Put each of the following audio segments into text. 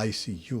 ICU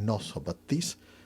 932,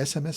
SMS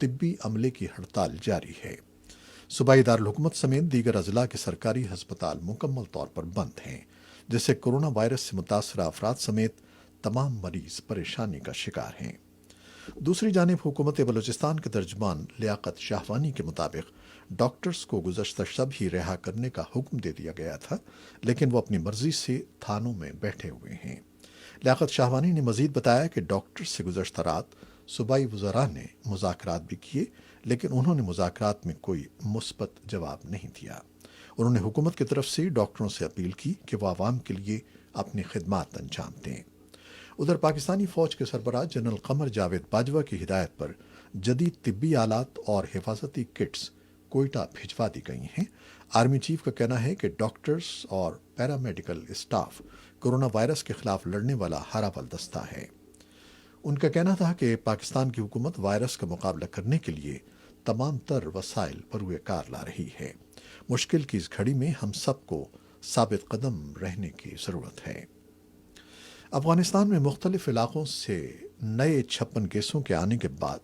طبی عملے کی ہڑتال جاری ہے۔ صوبائی دارالحکومت سمیت دیگر اضلاع کے سرکاری ہسپتال مکمل طور پر بند ہیں، جس سے کورونا وائرس سے متاثرہ افراد سمیت تمام مریض پریشانی کا شکار ہیں۔ دوسری جانب حکومت بلوچستان کے ترجمان لیاقت شاہوانی کے مطابق ڈاکٹرز کو گزشتہ شب ہی رہا کرنے کا حکم دے دیا گیا تھا، لیکن وہ اپنی مرضی سے تھانوں میں بیٹھے ہوئے ہیں۔ لیاقت شاہوانی نے مزید بتایا کہ ڈاکٹر سے گزشتہ رات صوبائی وزراء نے مذاکرات بھی کیے، لیکن انہوں نے مذاکرات میں کوئی مثبت جواب نہیں دیا۔ انہوں نے حکومت کی طرف سے ڈاکٹروں سے اپیل کی کہ وہ عوام کے لیے اپنی خدمات انجام دیں۔ ادھر پاکستانی فوج کے سربراہ جنرل قمر جاوید باجوہ کی ہدایت پر جدید طبی آلات اور حفاظتی کٹس کوئٹہ بھجوا دی گئی ہیں۔ آرمی چیف کا کہنا ہے کہ ڈاکٹرز اور پیرامیڈیکل اسٹاف کورونا وائرس کے خلاف لڑنے والا ہر اول دستہ ہے۔ ان کا کہنا تھا کہ پاکستان کی حکومت وائرس کا مقابلہ کرنے کے لیے تمام تر وسائل بروئے کار لا رہی ہے۔ مشکل کی اس گھڑی میں ہم سب کو ثابت قدم رہنے کی ضرورت ہے۔ افغانستان میں مختلف علاقوں سے نئے 56 کیسوں کے آنے کے بعد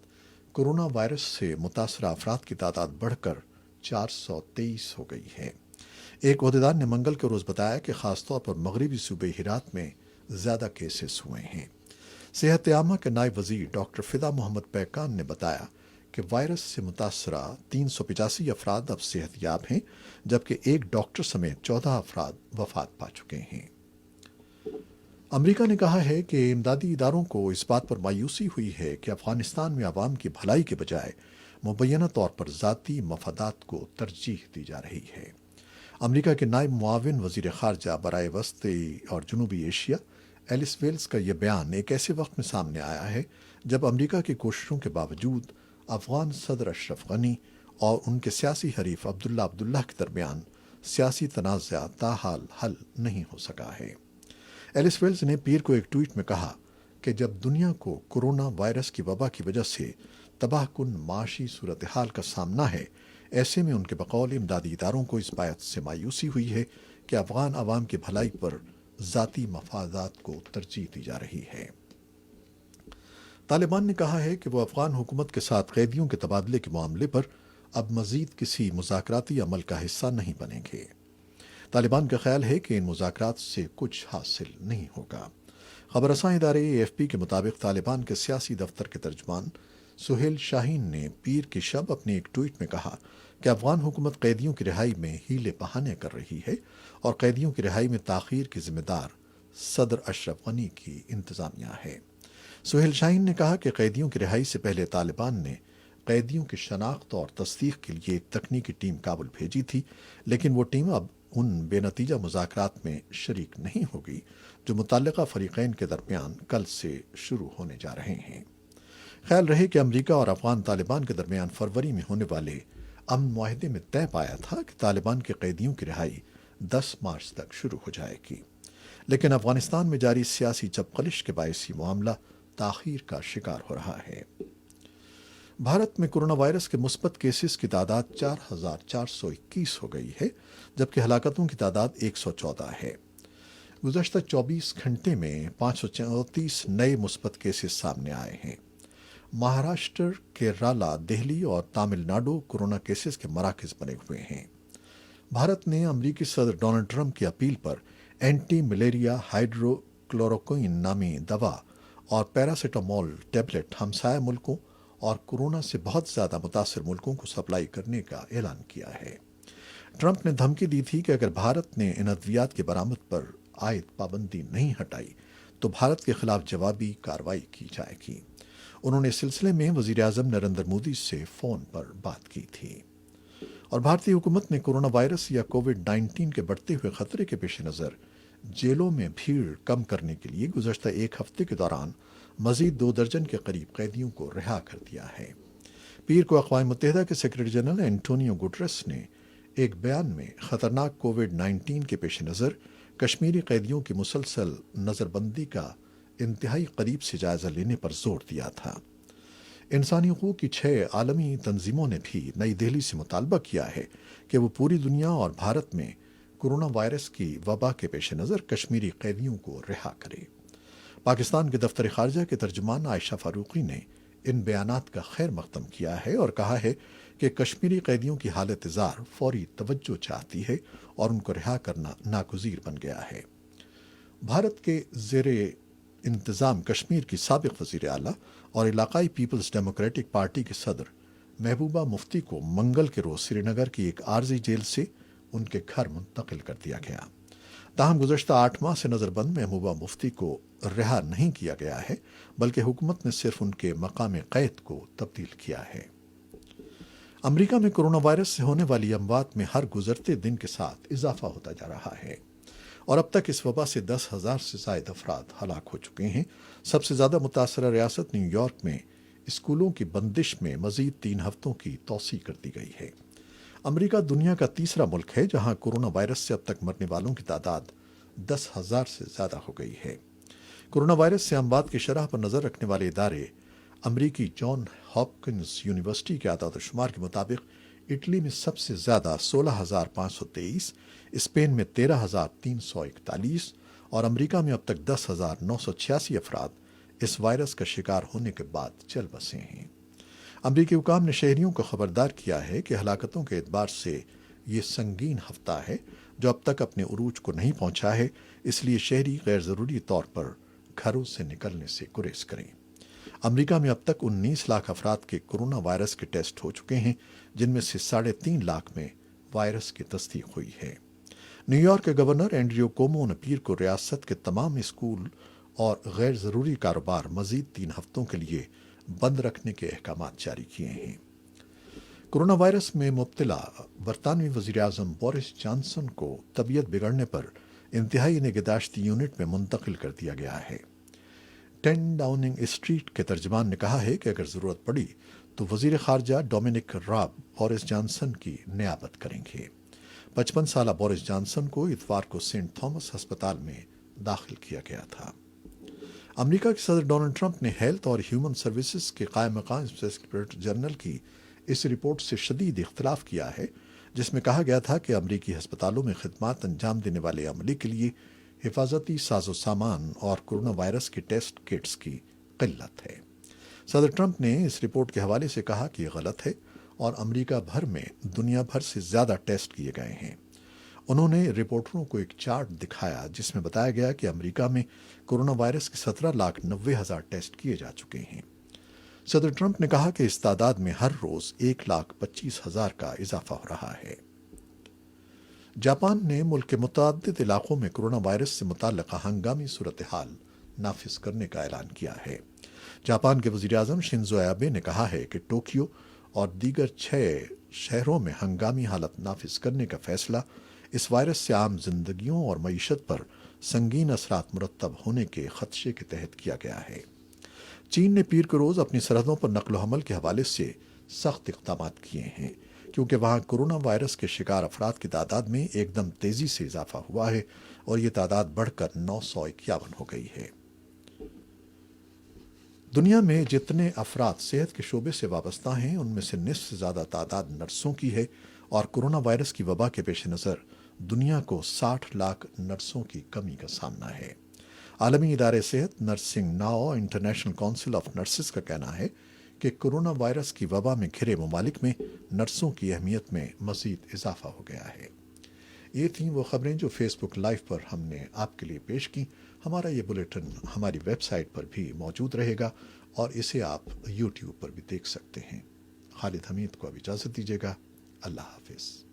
کورونا وائرس سے متاثرہ افراد کی تعداد بڑھ کر 423 ہو گئی ہے۔ ایک عہدیدار نے منگل کے روز بتایا کہ خاص طور پر مغربی صوبے ہرات میں زیادہ کیسز ہوئے ہیں۔ صحت عامہ کے نائب وزیر ڈاکٹر فدا محمد پیکان نے بتایا کہ وائرس سے متاثرہ 385 افراد اب صحت یاب ہیں، جبکہ ایک ڈاکٹر سمیت 14 افراد وفات پا چکے ہیں۔ امریکہ نے کہا ہے کہ امدادی اداروں کو اس بات پر مایوسی ہوئی ہے کہ افغانستان میں عوام کی بھلائی کے بجائے مبینہ طور پر ذاتی مفادات کو ترجیح دی جا رہی ہے۔ امریکہ کے نائب معاون وزیر خارجہ برائے وسطی اور جنوبی ایشیا ایلس ویلز کا یہ بیان ایک ایسے وقت میں سامنے آیا ہے جب امریکہ کی کوششوں کے باوجود افغان صدر اشرف غنی اور ان کے سیاسی حریف عبداللہ کے درمیان سیاسی تنازع تاحال حل نہیں ہو سکا ہے۔ ایلس ویلز نے پیر کو ایک ٹویٹ میں کہا کہ جب دنیا کو کورونا وائرس کی وبا کی وجہ سے تباہ کن معاشی صورتحال کا سامنا ہے، ایسے میں ان کے بقول امدادی اداروں کو اس بات سے مایوسی ہوئی ہے کہ افغان عوام کی بھلائی پر ذاتی مفادات کو ترجیح دی جا رہی ہے۔ طالبان نے کہا ہے کہ وہ افغان حکومت کے ساتھ قیدیوں کے تبادلے کے معاملے پر اب مزید کسی مذاکراتی عمل کا حصہ نہیں بنیں گے۔ طالبان کا خیال ہے کہ ان مذاکرات سے کچھ حاصل نہیں ہوگا۔ خبر رساں ادارے AFP کے مطابق طالبان کے سیاسی دفتر کے ترجمان سہیل شاہین نے پیر کی شب اپنے ایک ٹویٹ میں کہا کہ افغان حکومت قیدیوں کی رہائی میں ہیلے بہانے کر رہی ہے اور قیدیوں کی رہائی میں تاخیر کی ذمہ دار صدر اشرف غنی کی انتظامیہ ہے۔ سہیل شاہین نے کہا کہ قیدیوں کی رہائی سے پہلے طالبان نے قیدیوں کی شناخت اور تصدیق کے لیے ایک تکنیکی ٹیم کابل بھیجی تھی، لیکن وہ ٹیم اب ان بے نتیجہ مذاکرات میں شریک نہیں ہوگی جو متعلقہ فریقین کے درمیان کل سے شروع ہونے جا رہے ہیں۔ خیال رہے کہ امریکہ اور افغان طالبان کے درمیان فروری میں ہونے والے امن معاہدے میں طے پایا تھا کہ طالبان کے قیدیوں کی رہائی 10 مارچ تک شروع ہو جائے گی، لیکن افغانستان میں جاری سیاسی چپقلش کے باعث یہ معاملہ تاخیر کا شکار ہو رہا ہے۔ بھارت میں کورونا وائرس کے مثبت کیسز کی تعداد 4421 ہو گئی ہے، جبکہ ہلاکتوں کی تعداد 114 ہے۔ گزشتہ 24 گھنٹے میں 534 نئے مثبت کیسز سامنے آئے ہیں۔ مہاراشٹر، کیرالہ، دہلی اور تامل ناڈو کورونا کیسز کے مراکز بنے ہوئے ہیں۔ بھارت نے امریکی صدر ڈونلڈ ٹرمپ کی اپیل پر اینٹی ملیریا ہائیڈرو کلوروکوئن نامی دوا اور پیراسیٹامول ٹیبلٹ ہمسایہ ملکوں اور کورونا سے بہت زیادہ متاثر ملکوں کو سپلائی کرنے کا اعلان کیا ہے۔ ٹرمپ نے دھمکی دی تھی کہ اگر بھارت نے ان ادویات کی برآمد پر عائد پابندی نہیں ہٹائی تو بھارت کے خلاف جوابی کارروائی کی جائے گی۔ انہوں نے اس سلسلے میں وزیر اعظم نریندر مودی سے فون پر بات کی تھی۔ اور بھارتی حکومت نے کورونا وائرس یا کووڈ-19 کے بڑھتے ہوئے خطرے کے پیش نظر جیلوں میں بھیڑ کم کرنے کے لیے گزشتہ ایک ہفتے کے دوران مزید 2 درجن کے قریب قیدیوں کو رہا کر دیا ہے۔ پیر کو اقوام متحدہ کے سیکرٹری جنرل اینٹونیو گوٹریس نے ایک بیان میں خطرناک کووڈ-19 کے پیش نظر کشمیری قیدیوں کی مسلسل نظر بندی کا انتہائی قریب سے جائزہ لینے پر زور دیا تھا۔ انسانی حقوق کی 6 عالمی تنظیموں نے بھی نئی دہلی سے مطالبہ کیا ہے کہ وہ پوری دنیا اور بھارت میں کورونا وائرس کی وبا کے پیش نظر کشمیری قیدیوں کو رہا کرے۔ پاکستان کے دفتر خارجہ کے ترجمان عائشہ فاروقی نے ان بیانات کا خیر مقدم کیا ہے اور کہا ہے کہ کشمیری قیدیوں کی حالت زار فوری توجہ چاہتی ہے اور ان کو رہا کرنا ناگزیر بن گیا ہے۔ بھارت کے زیر انتظام کشمیر کی سابق وزیر اعلیٰ اور علاقائی پیپلز ڈیموکریٹک پارٹی کے صدر محبوبہ مفتی کو منگل کے روز سری نگر کی ایک عارضی جیل سے ان کے گھر منتقل کر دیا گیا۔ تاہم گزشتہ 8 ماہ سے نظر بند محبوبہ مفتی کو رہا نہیں کیا گیا ہے، بلکہ حکومت نے صرف ان کے مقام قید کو تبدیل کیا ہے۔ امریکہ میں کرونا وائرس سے ہونے والی اموات میں ہر گزرتے دن کے ساتھ اضافہ ہوتا جا رہا ہے اور اب تک اس وبا سے 10,000 سے زائد افراد ہلاک ہو چکے ہیں۔ سب سے زیادہ متاثرہ ریاست نیو یارک میں اسکولوں کی بندش میں مزید 3 ہفتوں کی توسیع کر دی گئی ہے۔ امریکہ دنیا کا تیسرا ملک ہے جہاں کرونا وائرس سے اب تک مرنے والوں کی تعداد 10,000 سے زیادہ ہو گئی ہے۔ کرونا وائرس سے اموات کی شرح پر نظر رکھنے والے ادارے امریکی جان ہاپکنز یونیورسٹی کے اعداد و شمار کے مطابق اٹلی میں سب سے زیادہ 16,523، اسپین میں 13,341 اور امریکہ میں اب تک 10,986 افراد اس وائرس کا شکار ہونے کے بعد چل بسے ہیں۔ امریکی حکام نے شہریوں کو خبردار کیا ہے کہ ہلاکتوں کے اعتبار سے یہ سنگین ہفتہ ہے جو اب تک اپنے عروج کو نہیں پہنچا ہے، اس لیے شہری غیر ضروری طور پر گھروں سے نکلنے سے گریز کریں۔ امریکہ میں اب تک 19 لاکھ افراد کے کرونا وائرس کے ٹیسٹ ہو چکے ہیں، جن میں سے 3.5 لاکھ میں وائرس کی تصدیق ہوئی ہے۔ نیو یارک کے گورنر اینڈریو کومو نے پیر کو ریاست کے تمام اسکول اور غیر ضروری کاروبار مزید 3 ہفتوں کے لیے بند رکھنے کے احکامات جاری کیے ہیں۔ کرونا وائرس میں مبتلا برطانوی وزیر اعظم بورس جانسن کو طبیعت بگڑنے پر انتہائی نگہداشتی یونٹ میں منتقل کر دیا گیا ہے۔ 10 ڈاؤننگ اسٹریٹ کے ترجمان نے کہا ہے کہ اگر ضرورت پڑی تو وزیر خارجہ ڈومینک راب بورس جانسن کی نیابت کریں گے۔ 55 سالہ بورس جانسن کو اتوار کو سینٹ تھامس ہسپتال میں داخل کیا گیا تھا۔ امریکہ کے صدر ڈونلڈ ٹرمپ نے ہیلتھ اور ہیومن سروسز کے قائم مقام انسپیکٹر جنرل کی اس رپورٹ سے شدید اختلاف کیا ہے جس میں کہا گیا تھا کہ امریکی ہسپتالوں میں خدمات انجام دینے والے عملے کے لیے حفاظتی ساز و سامان اور کرونا وائرس کی ٹیسٹ کٹس کی قلت ہے۔ صدر ٹرمپ نے اس رپورٹ کے حوالے سے کہا کہ یہ غلط ہے اور امریکہ بھر میں دنیا بھر سے زیادہ ٹیسٹ کیے گئے ہیں۔ انہوں نے رپورٹروں کو ایک چارٹ دکھایا جس میں بتایا گیا کہ امریکہ میں کرونا وائرس کے 17,90,000 ٹیسٹ کیے جا چکے ہیں۔ صدر ٹرمپ نے کہا کہ اس تعداد میں ہر روز 1,25,000 کا اضافہ ہو رہا ہے۔ جاپان نے ملک کے متعدد علاقوں میں کرونا وائرس سے متعلقہ ہنگامی صورتحال نافذ کرنے کا اعلان کیا ہے۔ جاپان کے وزیر اعظم شنزو ایبے نے کہا ہے کہ ٹوکیو اور دیگر 6 شہروں میں ہنگامی حالت نافذ کرنے کا فیصلہ اس وائرس سے عام زندگیوں اور معیشت پر سنگین اثرات مرتب ہونے کے خدشے کے تحت کیا گیا ہے۔ چین نے پیر کے روز اپنی سرحدوں پر نقل و حمل کے حوالے سے سخت اقدامات کیے ہیں کیونکہ وہاں کرونا وائرس کے شکار افراد کی تعداد میں ایک دم تیزی سے اضافہ ہوا ہے اور یہ تعداد بڑھ کر 951 ہو گئی ہے۔ دنیا میں جتنے افراد صحت کے شعبے سے وابستہ ہیں ان میں سے نصف سے زیادہ تعداد نرسوں کی ہے اور کرونا وائرس کی وبا کے پیش نظر دنیا کو 60 لاکھ نرسوں کی کمی کا سامنا ہے۔ عالمی ادارے صحت nursing now international council of nurses کا کہنا ہے کہ کرونا وائرس کی وبا میں گھرے ممالک میں نرسوں کی اہمیت میں مزید اضافہ ہو گیا ہے۔ یہ تھیں وہ خبریں جو فیس بک لائیو پر ہم نے آپ کے لیے پیش کی۔ ہمارا یہ بلیٹن ہماری ویب سائٹ پر بھی موجود رہے گا اور اسے آپ یوٹیوب پر بھی دیکھ سکتے ہیں۔ خالد حمید کو اب اجازت دیجیے گا۔ اللہ حافظ۔